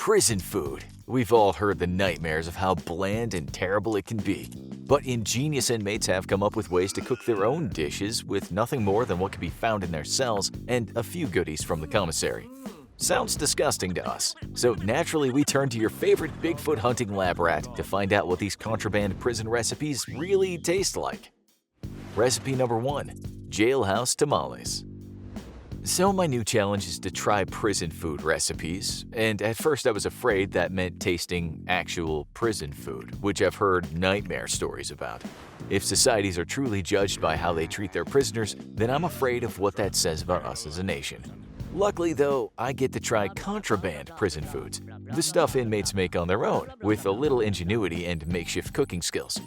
Prison food. We've all heard the nightmares of how bland and terrible it can be. But ingenious inmates have come up with ways to cook their own dishes with nothing more than what can be found in their cells and a few goodies from the commissary. Sounds disgusting to us, so naturally we turn to your favorite Bigfoot hunting lab rat to find out what these contraband prison recipes really taste like. Recipe number 1. Jailhouse tamales. So my new challenge is to try prison food recipes, and at first I was afraid that meant tasting actual prison food, which I've heard nightmare stories about. If societies are truly judged by how they treat their prisoners, then I'm afraid of what that says about us as a nation. Luckily though, I get to try contraband prison foods, the stuff inmates make on their own, with a little ingenuity and makeshift cooking skills.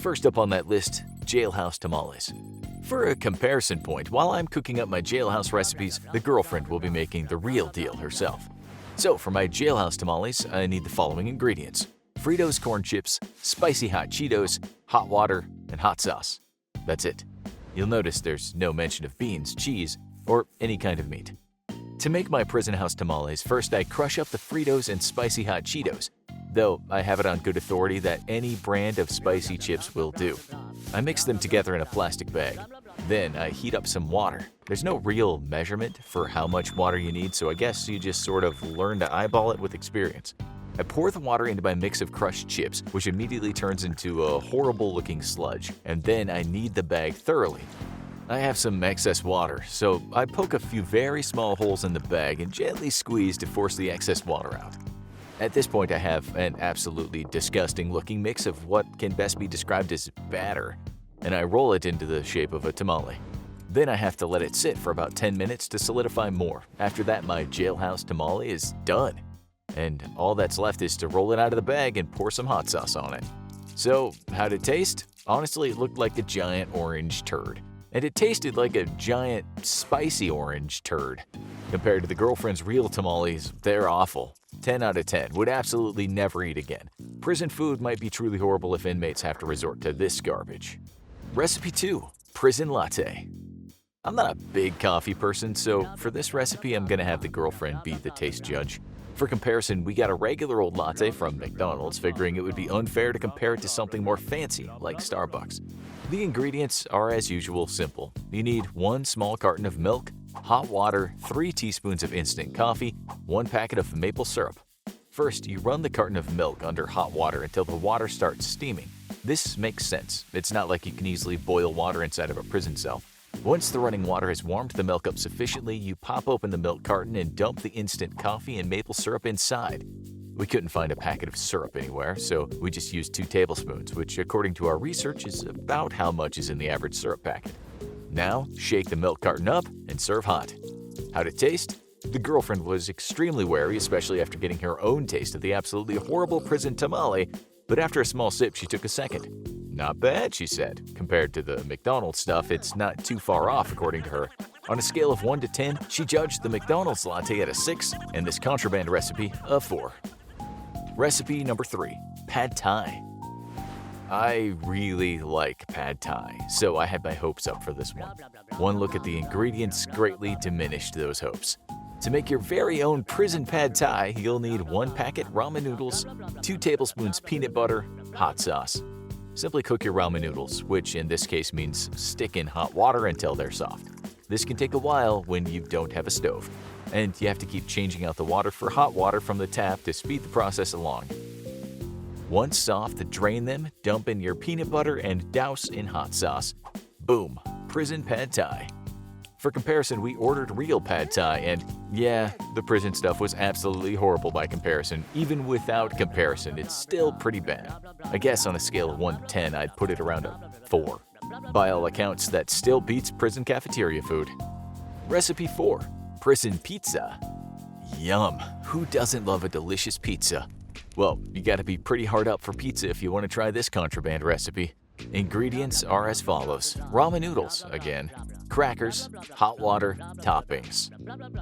First up on that list, jailhouse tamales. For a comparison point, while I'm cooking up my jailhouse recipes, the girlfriend will be making the real deal herself. So for my jailhouse tamales, I need the following ingredients: Fritos corn chips, spicy hot Cheetos, hot water, and hot sauce. That's it. You'll notice there's no mention of beans, cheese, or any kind of meat. To make my prison house tamales, first I crush up the Fritos and spicy hot Cheetos, though I have it on good authority that any brand of spicy chips will do. I mix them together in a plastic bag. Then I heat up some water. There's no real measurement for how much water you need, so I guess you just sort of learn to eyeball it with experience. I pour the water into my mix of crushed chips, which immediately turns into a horrible-looking sludge, and then I knead the bag thoroughly. I have some excess water, so I poke a few very small holes in the bag and gently squeeze to force the excess water out. At this point, I have an absolutely disgusting-looking mix of what can best be described as batter, and I roll it into the shape of a tamale. Then I have to let it sit for about 10 minutes to solidify more. After that, my jailhouse tamale is done. And all that's left is to roll it out of the bag and pour some hot sauce on it. So, how'd it taste? Honestly, it looked like a giant orange turd. And it tasted like a giant spicy orange turd. Compared to the girlfriend's real tamales, they're awful. 10 out of 10. Would absolutely never eat again. Prison food might be truly horrible if inmates have to resort to this garbage. Recipe 2. Prison latte. I'm not a big coffee person, so for this recipe I'm gonna have the girlfriend be the taste judge. For comparison, we got a regular old latte from McDonald's, figuring it would be unfair to compare it to something more fancy, like Starbucks. The ingredients are as usual simple. You need 1 small carton of milk, hot water, 3 teaspoons of instant coffee, 1 packet of maple syrup. First, you run the carton of milk under hot water until the water starts steaming. This makes sense. It's not like you can easily boil water inside of a prison cell. Once the running water has warmed the milk up sufficiently, you pop open the milk carton and dump the instant coffee and maple syrup inside. We couldn't find a packet of syrup anywhere, so we just used 2 tablespoons, which according to our research is about how much is in the average syrup packet. Now, shake the milk carton up and serve hot. How'd it taste? The girlfriend was extremely wary, especially after getting her own taste of the absolutely horrible prison tamale, but after a small sip, she took a second. Not bad, she said. Compared to the McDonald's stuff, it's not too far off, according to her. On a scale of 1 to 10, she judged the McDonald's latte at a 6 and this contraband recipe a 4. Recipe number 3. Pad Thai. I really like pad thai, so I had my hopes up for this one. One look at the ingredients greatly diminished those hopes. To make your very own prison pad thai, you'll need 1 packet ramen noodles, 2 tablespoons peanut butter, hot sauce. Simply cook your ramen noodles, which in this case means stick in hot water until they're soft. This can take a while when you don't have a stove, and you have to keep changing out the water for hot water from the tap to speed the process along. Once soft, drain them, dump in your peanut butter, and douse in hot sauce. Boom! Prison pad thai. For comparison, we ordered real pad thai, and yeah, the prison stuff was absolutely horrible by comparison. Even without comparison, it's still pretty bad. I guess on a scale of 1 to 10, I'd put it around a 4. By all accounts, that still beats prison cafeteria food. Recipe 4. Prison pizza. Yum! Who doesn't love a delicious pizza? Well, you gotta be pretty hard up for pizza if you want to try this contraband recipe. Ingredients are as follows. Ramen noodles, again, crackers, hot water, toppings.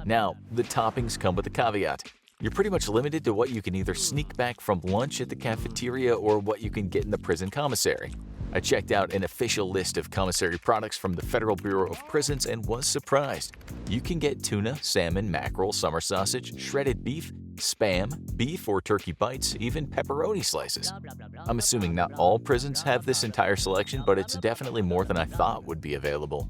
Now, the toppings come with a caveat. You're pretty much limited to what you can either sneak back from lunch at the cafeteria or what you can get in the prison commissary. I checked out an official list of commissary products from the Federal Bureau of Prisons and was surprised. You can get tuna, salmon, mackerel, summer sausage, shredded beef, Spam, beef or turkey bites, even pepperoni slices. I'm assuming not all prisons have this entire selection, but it's definitely more than I thought would be available.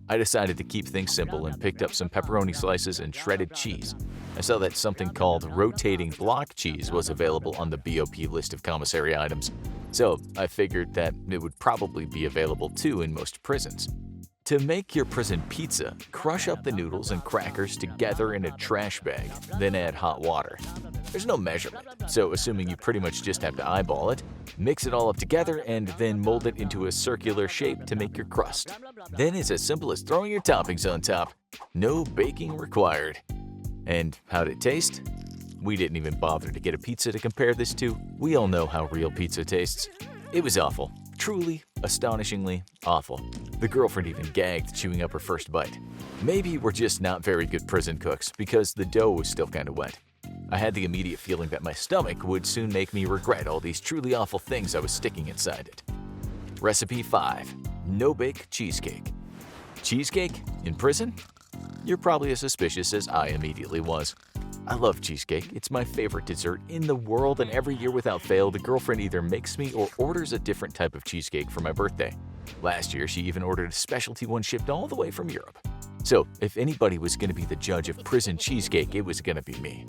I decided to keep things simple and picked up some pepperoni slices and shredded cheese. I saw that something called rotating block cheese was available on the BOP list of commissary items, so I figured that it would probably be available too in most prisons. To make your prison pizza, crush up the noodles and crackers together in a trash bag, then add hot water. There's no measurement, so assuming you pretty much just have to eyeball it, mix it all up together and then mold it into a circular shape to make your crust. Then it's as simple as throwing your toppings on top. No baking required. And how'd it taste? We didn't even bother to get a pizza to compare this to. We all know how real pizza tastes. It was awful. Truly, astonishingly awful. The girlfriend even gagged chewing up her first bite. Maybe we're just not very good prison cooks because the dough was still kind of wet. I had the immediate feeling that my stomach would soon make me regret all these truly awful things I was sticking inside it. Recipe 5. No-bake cheesecake. Cheesecake? In prison? You're probably as suspicious as I immediately was. I love cheesecake. It's my favorite dessert in the world, and every year without fail, the girlfriend either makes me or orders a different type of cheesecake for my birthday. Last year, she even ordered a specialty one shipped all the way from Europe. So, if anybody was going to be the judge of prison cheesecake, it was going to be me.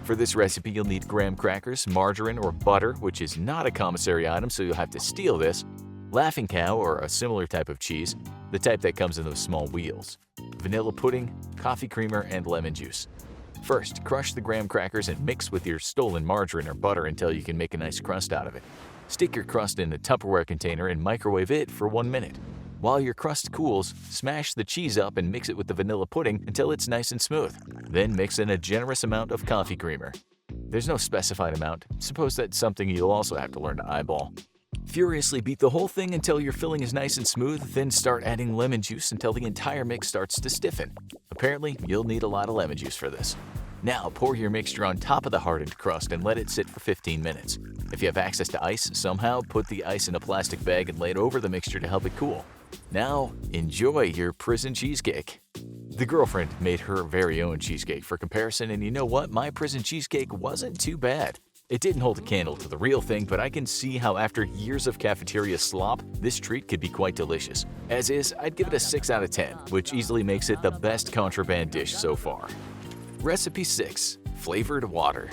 For this recipe, you'll need graham crackers, margarine or butter, which is not a commissary item, so you'll have to steal this, Laughing Cow or a similar type of cheese, the type that comes in those small wheels, vanilla pudding, coffee creamer, and lemon juice. First, crush the graham crackers and mix with your stolen margarine or butter until you can make a nice crust out of it. Stick your crust in a Tupperware container and microwave it for 1 minute. While your crust cools, smash the cheese up and mix it with the vanilla pudding until it's nice and smooth. Then mix in a generous amount of coffee creamer. There's no specified amount. Suppose that's something you'll also have to learn to eyeball. Furiously beat the whole thing until your filling is nice and smooth, then start adding lemon juice until the entire mix starts to stiffen. Apparently, you'll need a lot of lemon juice for this. Now pour your mixture on top of the hardened crust and let it sit for 15 minutes. If you have access to ice, somehow put the ice in a plastic bag and lay it over the mixture to help it cool. Now, enjoy your prison cheesecake. The girlfriend made her very own cheesecake for comparison, and you know what? My prison cheesecake wasn't too bad. It didn't hold a candle to the real thing, but I can see how after years of cafeteria slop, this treat could be quite delicious. As is, I'd give it a 6 out of 10, which easily makes it the best contraband dish so far. Recipe 6. Flavored water.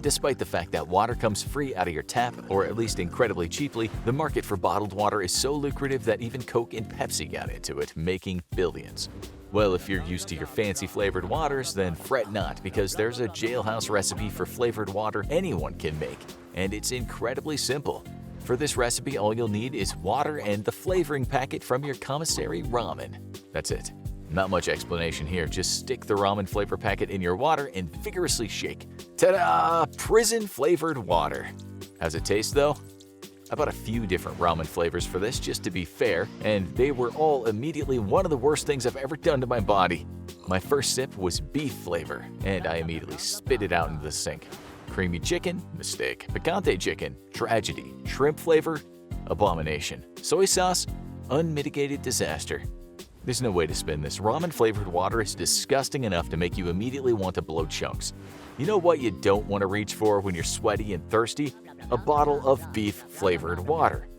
Despite the fact that water comes free out of your tap, or at least incredibly cheaply, the market for bottled water is so lucrative that even Coke and Pepsi got into it, making billions. Well, if you're used to your fancy flavored waters, then fret not, because there's a jailhouse recipe for flavored water anyone can make, and it's incredibly simple. For this recipe, all you'll need is water and the flavoring packet from your commissary ramen. That's it. Not much explanation here, just stick the ramen flavor packet in your water and vigorously shake. Ta-da! Prison flavored water. How's it taste though? I bought a few different ramen flavors for this just to be fair, and they were all immediately one of the worst things I've ever done to my body. My first sip was beef flavor, and I immediately spit it out into the sink. Creamy chicken? Mistake. Picante chicken? Tragedy. Shrimp flavor? Abomination. Soy sauce? Unmitigated disaster. There's no way to spin this. Ramen-flavored water is disgusting enough to make you immediately want to blow chunks. You know what you don't want to reach for when you're sweaty and thirsty? A bottle of beef-flavored water.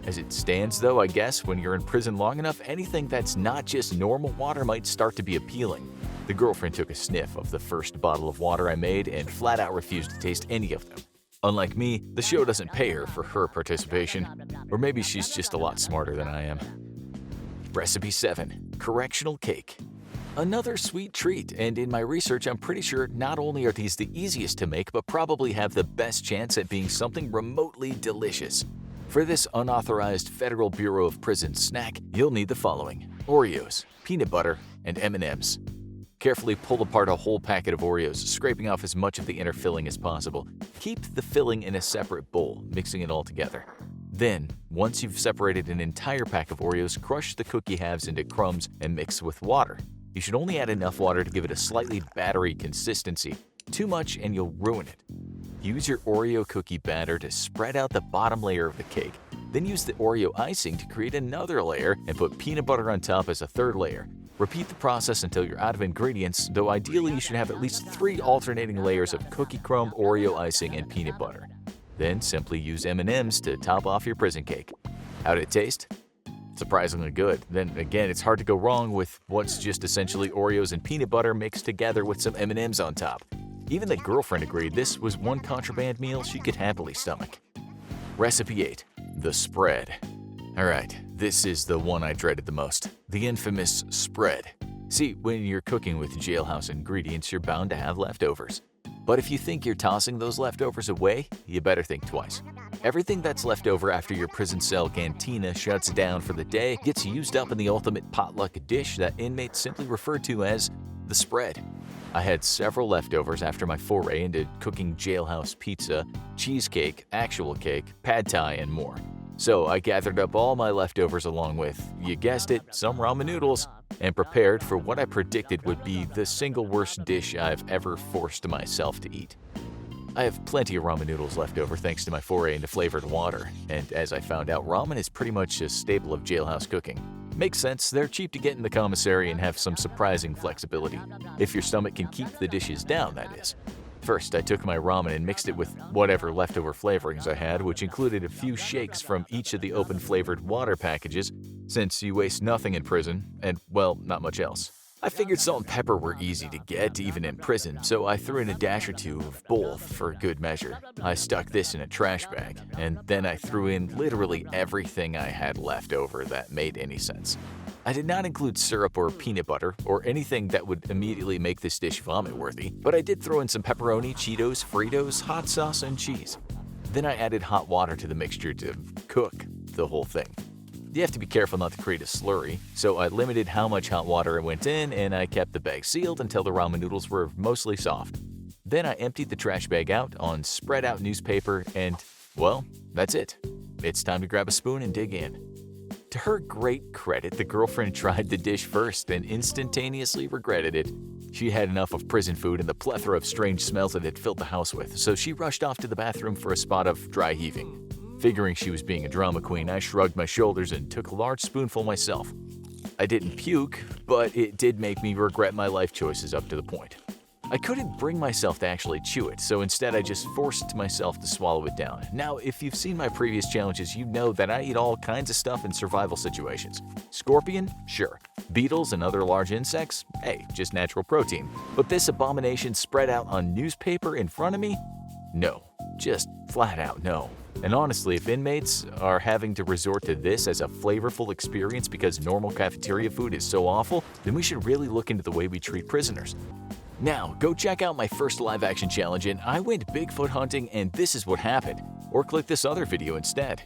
As it stands though, I guess when you're in prison long enough, anything that's not just normal water might start to be appealing. The girlfriend took a sniff of the first bottle of water I made and flat out refused to taste any of them. Unlike me, the show doesn't pay her for her participation. Or maybe she's just a lot smarter than I am. Recipe 7. Correctional cake. Another sweet treat, and in my research I'm pretty sure not only are these the easiest to make, but probably have the best chance at being something remotely delicious. For this unauthorized Federal Bureau of Prisons snack, you'll need the following: Oreos, peanut butter, and M&Ms. Carefully pull apart a whole packet of Oreos, scraping off as much of the inner filling as possible. Keep the filling in a separate bowl, mixing it all together. Then, once you've separated an entire pack of Oreos, crush the cookie halves into crumbs and mix with water. You should only add enough water to give it a slightly battery consistency. Too much and you'll ruin it. Use your Oreo cookie batter to spread out the bottom layer of the cake. Then use the Oreo icing to create another layer and put peanut butter on top as a third layer. Repeat the process until you're out of ingredients, though ideally you should have at least 3 alternating layers of cookie crumb, Oreo icing, and peanut butter. Then simply use M&Ms to top off your prison cake. How'd it taste? Surprisingly good. Then again, it's hard to go wrong with what's just essentially Oreos and peanut butter mixed together with some M&Ms on top. Even the girlfriend agreed this was one contraband meal she could happily stomach. Recipe 8. The spread. Alright, this is the one I dreaded the most. The infamous spread. See, when you're cooking with jailhouse ingredients, you're bound to have leftovers. But if you think you're tossing those leftovers away, you better think twice. Everything that's left over after your prison cell cantina shuts down for the day gets used up in the ultimate potluck dish that inmates simply refer to as the spread. I had several leftovers after my foray into cooking jailhouse pizza, cheesecake, actual cake, pad thai, and more. So I gathered up all my leftovers along with, you guessed it, some ramen noodles, and prepared for what I predicted would be the single worst dish I've ever forced myself to eat. I have plenty of ramen noodles left over thanks to my foray into flavored water, and as I found out, ramen is pretty much a staple of jailhouse cooking. Makes sense, they're cheap to get in the commissary and have some surprising flexibility. If your stomach can keep the dishes down, that is. First, I took my ramen and mixed it with whatever leftover flavorings I had, which included a few shakes from each of the open flavored water packages, since you waste nothing in prison, and, well, not much else. I figured salt and pepper were easy to get, even in prison, so I threw in a dash or two of both for good measure. I stuck this in a trash bag, and then I threw in literally everything I had left over that made any sense. I did not include syrup or peanut butter, or anything that would immediately make this dish vomit-worthy, but I did throw in some pepperoni, Cheetos, Fritos, hot sauce, and cheese. Then I added hot water to the mixture to cook the whole thing. You have to be careful not to create a slurry, so I limited how much hot water went in and I kept the bag sealed until the ramen noodles were mostly soft. Then I emptied the trash bag out on spread out newspaper and, well, that's it. It's time to grab a spoon and dig in. To her great credit, the girlfriend tried the dish first and instantaneously regretted it. She had enough of prison food and the plethora of strange smells that it filled the house with, so she rushed off to the bathroom for a spot of dry heaving. Figuring she was being a drama queen, I shrugged my shoulders and took a large spoonful myself. I didn't puke, but it did make me regret my life choices up to the point. I couldn't bring myself to actually chew it, so instead I just forced myself to swallow it down. Now, if you've seen my previous challenges, you know that I eat all kinds of stuff in survival situations. Scorpion? Sure. Beetles and other large insects? Hey, just natural protein. But this abomination spread out on newspaper in front of me? No. Just flat out no. And honestly, if inmates are having to resort to this as a flavorful experience because normal cafeteria food is so awful, then we should really look into the way we treat prisoners. Now, go check out my first live-action challenge and I went Bigfoot hunting and this is what happened. Or click this other video instead.